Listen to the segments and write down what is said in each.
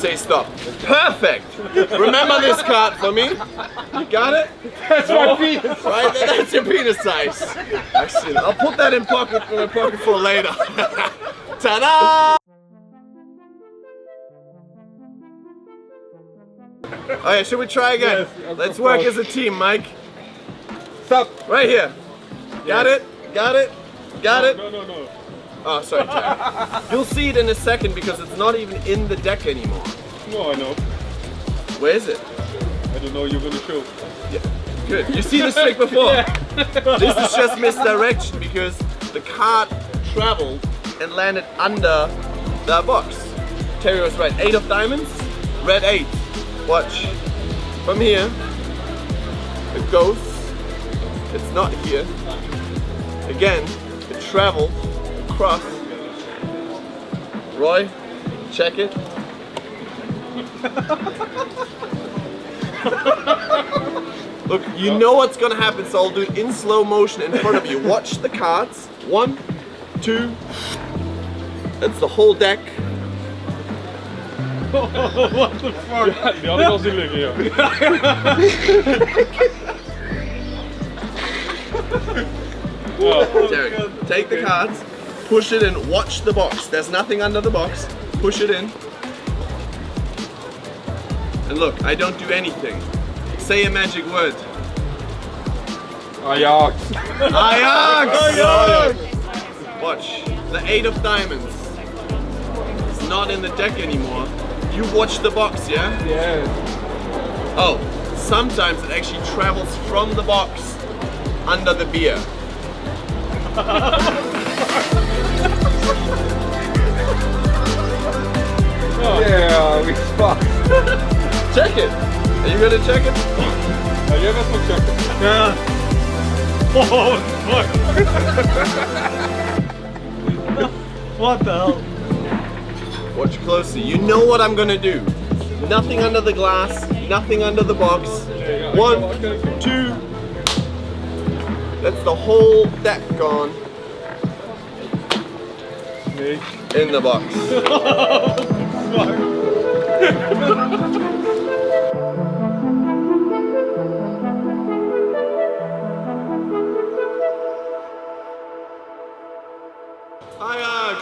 say stop. Perfect! Remember this card for me? You got it? That's my penis. Right, that's your penis size. Excellent. I'll put that in my pocket for later. Ta-da! Okay, should we try again? Yes, Let's work as a team, Mike. Stop. Right here. Got it? Got it? Got it? No. Oh, sorry, Jack. You'll see it in a second because it's not even in the deck anymore. No, I know. Where is it? I don't know. You're gonna show. Yeah. Good. You see this trick before? This is just misdirection because the card traveled and landed under the box. Terry was right. 8 of diamonds, red 8. Watch. From here, it goes. It's not here. Again, it traveled across. Roy, check it. Look, you know what's gonna happen, so I'll do it in slow motion in front of you. Watch the cards. 1, 2. That's the whole deck. What the fuck? Ja, die had ik al zien liggen, ja. Derek, take the cards, push it in, watch the box. There's nothing under the box. Push it in. And look, I don't do anything. Say a magic word. Ajax. Ajax! Ajax! Watch, the 8 of diamonds. It's not in the deck anymore. You watch the box, yeah? Yeah. Oh, sometimes it actually travels from the box under the beer. Yeah, we fucked. Check it. Are you gonna check it? Ja, jij bent van checken. Ja. Oh, fuck. What the hell? Watch closely. You know what I'm gonna do. Nothing under the glass, nothing under the box. 1, 2. That's the whole deck gone Nee. in the box. Ajax!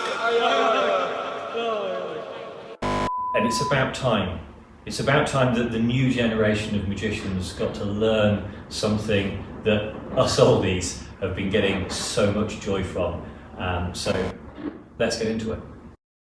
And it's about time. It's about time that the new generation of magicians got to learn something that us oldies have been getting so much joy from. So let's get into it.